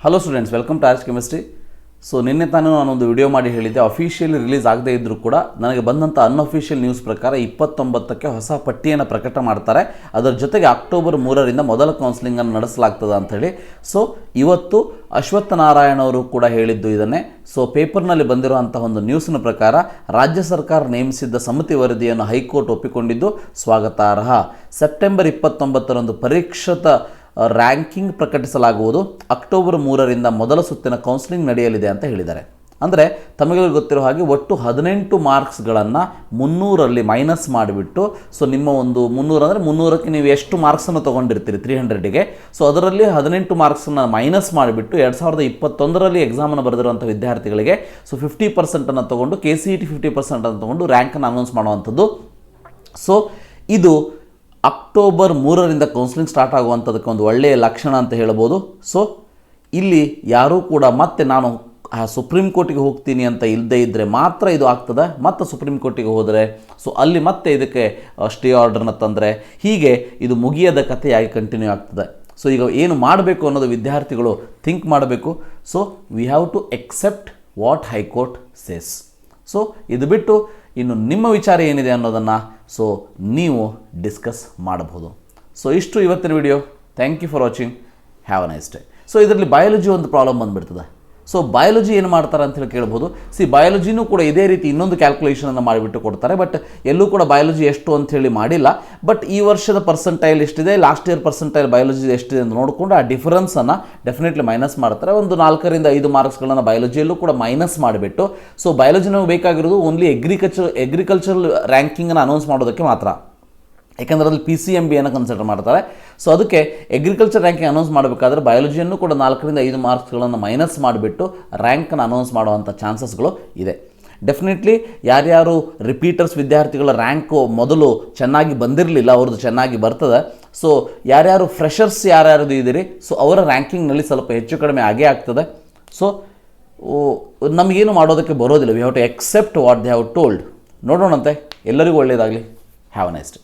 Hello students, welcome to arts chemistry. So ನಿನ್ನೆ ತಾನು ನಾನೊಂದು ವಿಡಿಯೋ ಮಾಡಿ ಹೇಳಿದ್ದೆ, ಅಫಿಷಿಯಲಿ ರಿಲೀಸ್ ಆಗದೇ ಇದ್ದರೂ ಕೂಡ ನನಗೆ ಬಂದಂಥ ಅನ್ಅಫಿಷಿಯಲ್ ನ್ಯೂಸ್ ಪ್ರಕಾರ 29ಕ್ಕೆ ಹೊಸ ಪಟ್ಟಿಯನ್ನು ಪ್ರಕಟ ಮಾಡ್ತಾರೆ. ಅದರ ಜೊತೆಗೆ ಅಕ್ಟೋಬರ್ 3ರಿಂದ ಮೊದಲ ಕೌನ್ಸಿಲಿಂಗನ್ನು ನಡೆಸಲಾಗ್ತದೆ ಅಂಥೇಳಿ. ಸೊ ಇವತ್ತು ಅಶ್ವತ್ಥನಾರಾಯಣ ಅವರು ಕೂಡ ಹೇಳಿದ್ದು ಇದನ್ನೇ. ಸೊ ಪೇಪರ್ನಲ್ಲಿ ಬಂದಿರುವಂಥ ಒಂದು ನ್ಯೂಸ್ನ ಪ್ರಕಾರ ರಾಜ್ಯ ಸರ್ಕಾರ ನೇಮಿಸಿದ್ದ ಸಮಿತಿ ವರದಿಯನ್ನು ಹೈಕೋರ್ಟ್ ಒಪ್ಪಿಕೊಂಡಿದ್ದು ಸ್ವಾಗತಾರ್ಹ. ಸೆಪ್ಟೆಂಬರ್ 29ರಂದು ಪರೀಕ್ಷಿತ ರ್ಯಾಂಕಿಂಗ್ ಪ್ರಕಟಿಸಲಾಗುವುದು. ಅಕ್ಟೋಬರ್ 3ರಿಂದ ಮೊದಲ ಸುತ್ತಿನ ಕೌನ್ಸಿಲಿಂಗ್ ನಡೆಯಲಿದೆ ಅಂತ ಹೇಳಿದ್ದಾರೆ. ಅಂದರೆ ತಮಗೆ ಗೊತ್ತಿರೋ ಹಾಗೆ ಒಟ್ಟು 18 ಮಾರ್ಕ್ಸ್ಗಳನ್ನು 300ರಲ್ಲಿ ಮೈನಸ್ ಮಾಡಿಬಿಟ್ಟು, ಸೊ ನಿಮ್ಮ ಒಂದು 300 ಅಂದರೆ 300ಕ್ಕೆ ನೀವು ಎಷ್ಟು ಮಾರ್ಕ್ಸನ್ನು ತೊಗೊಂಡಿರ್ತೀರಿ 300ಗೆ, ಸೊ ಅದರಲ್ಲಿ 18 ಮಾರ್ಕ್ಸನ್ನು ಮೈನಸ್ ಮಾಡಿಬಿಟ್ಟು 2021ರಲ್ಲಿ ಎಕ್ಸಾಮನ್ನು ಬರೆದಿರುವಂಥ ವಿದ್ಯಾರ್ಥಿಗಳಿಗೆ ಸೊ 50% ತೊಗೊಂಡು Kcet 50% ತೊಗೊಂಡು ರ್ಯಾಂಕನ್ನು ಅನೌನ್ಸ್ ಮಾಡುವಂಥದ್ದು. ಸೊ ಇದು ಅಕ್ಟೋಬರ್ 3ರಿಂದ ಕೌನ್ಸಿಲಿಂಗ್ ಸ್ಟಾರ್ಟ್ ಆಗುವಂಥದ್ದಕ್ಕೆ ಒಂದು ಒಳ್ಳೆಯ ಲಕ್ಷಣ ಅಂತ ಹೇಳ್ಬೋದು. ಸೊ ಇಲ್ಲಿ ಯಾರೂ ಕೂಡ ಮತ್ತೆ ನಾನು ಸುಪ್ರೀಂ ಕೋರ್ಟಿಗೆ ಹೋಗ್ತೀನಿ ಅಂತ ಇಲ್ಲದೇ ಇದ್ದರೆ ಮಾತ್ರ ಇದು ಆಗ್ತದೆ. ಮತ್ತು ಸುಪ್ರೀಂ ಕೋರ್ಟಿಗೆ ಹೋದರೆ ಸೊ ಅಲ್ಲಿ ಮತ್ತೆ ಇದಕ್ಕೆ ಸ್ಟೇ ಆರ್ಡರ್ನ ತಂದರೆ ಹೀಗೆ ಇದು ಮುಗಿಯದ ಕಥೆಯಾಗಿ ಕಂಟಿನ್ಯೂ ಆಗ್ತದೆ. ಸೊ ಈಗ ಏನು ಮಾಡಬೇಕು ಅನ್ನೋದು ವಿದ್ಯಾರ್ಥಿಗಳು ಥಿಂಕ್ ಮಾಡಬೇಕು. So we have to accept what high court says. So ಇದು ಬಿಟ್ಟು ಇನ್ನು ನಿಮ್ಮ ವಿಚಾರ ಏನಿದೆ ಅನ್ನೋದನ್ನು ಸೊ ನೀವು ಡಿಸ್ಕಸ್ ಮಾಡಬಹುದು. ಸೊ ಇಷ್ಟು ಇವತ್ತಿನ video. Thank you for watching. Have a nice day. So ಇದರಲ್ಲಿ ಬಯಾಲಜಿ ಒಂದು ಪ್ರಾಬ್ಲಮ್ ಬಂದುಬಿಡ್ತದೆ. ಸೊ ಬಯಾಲಜಿ ಏನು ಮಾಡ್ತಾರೆ ಅಂತೇಳಿ ಕೇಳ್ಬೋದು. ಬಯಾಲಜಿನೂ ಕೂಡ ಇದೇ ರೀತಿ ಇನ್ನೊಂದು ಕ್ಯಾಲ್ಕುಲೇಷನನ್ನು ಮಾಡಿಬಿಟ್ಟು ಕೊಡ್ತಾರೆ. ಬಟ್ ಎಲ್ಲೂ ಕೂಡ ಬಯಾಲಜಿ ಎಷ್ಟು ಅಂಥೇಳಿ ಮಾಡಿಲ್ಲ. ಬಟ್ ಈ ವರ್ಷದ ಪರ್ಸೆಂಟೈಲ್ ಎಷ್ಟಿದೆ, ಲಾಸ್ಟ್ ಇಯರ್ ಪರ್ಸೆಂಟೈಲ್ ಬಯಾಲಜಿ ಎಷ್ಟಿದೆ ಅಂತ ನೋಡಿಕೊಂಡು ಆ ಡಿಫರೆನ್ಸನ್ನು ಡೆಫಿನೆಟ್ಲಿ ಮೈನಸ್ ಮಾಡ್ತಾರೆ. ಒಂದು 4ರಿಂದ 5 ಮಾರ್ಕ್ಸ್ಗಳನ್ನು ಬಯಾಲಜಿಯಲ್ಲೂ ಕೂಡ ಮೈನಸ್ ಮಾಡಿಬಿಟ್ಟು, ಸೊ ಬಯಾಲಜಿ ನಮಗೆ ಬೇಕಾಗಿರೋದು ಓನ್ಲಿ ಅಗ್ರಿಕಲ್ಚರಲ್ ರ್ಯಾಂಕಿಂಗನ್ನು ಅನೌನ್ಸ್ ಮಾಡೋದಕ್ಕೆ ಮಾತ್ರ. ಯಾಕೆಂದರೆ ಅದ್ರಲ್ಲಿ PCMBಯನ್ನು ಕನ್ಸಿಡರ್ ಮಾಡ್ತಾರೆ. ಸೊ ಅದಕ್ಕೆ ಅಗ್ರಿಕಲ್ಚರ್ ರ್ಯಾಂಕಿಂಗ್ ಅನೌನ್ಸ್ ಮಾಡಬೇಕಾದ್ರೆ ಬಯಾಲಜಿಯನ್ನು ಕೂಡ 4ರಿಂದ 5 ಮಾರ್ಕ್ಸ್ಗಳನ್ನು ಮೈನಸ್ ಮಾಡಿಬಿಟ್ಟು ರ್ಯಾಂಕನ್ನು ಅನೌನ್ಸ್ ಮಾಡುವಂಥ ಚಾನ್ಸಸ್ಗಳು ಇದೆ. ಡೆಫಿನೆಟ್ಲಿ ಯಾರ್ಯಾರು ರಿಪೀಟರ್ಸ್ ವಿದ್ಯಾರ್ಥಿಗಳ ರ್ಯಾಂಕು ಮೊದಲು ಚೆನ್ನಾಗಿ ಬಂದಿರಲಿಲ್ಲ, ಅವ್ರದ್ದು ಚೆನ್ನಾಗಿ ಬರ್ತದೆ. ಸೊ ಯಾರ್ಯಾರು ಫ್ರೆಷರ್ಸ್ ಯಾರ್ಯಾರದು ಇದ್ದೀರಿ, ಸೊ ಅವರ ರ್ಯಾಂಕಿಂಗ್ನಲ್ಲಿ ಸ್ವಲ್ಪ ಹೆಚ್ಚು ಕಡಿಮೆ ಆಗೇ ಆಗ್ತದೆ. ಸೊ ನಮಗೇನು ಮಾಡೋದಕ್ಕೆ ಬರೋದಿಲ್ಲ. We have to accept what they have told. ನೋಡೋಣಂತೆ. ಎಲ್ಲರಿಗೂ ಒಳ್ಳೆಯದಾಗಲಿ. Have a nice day.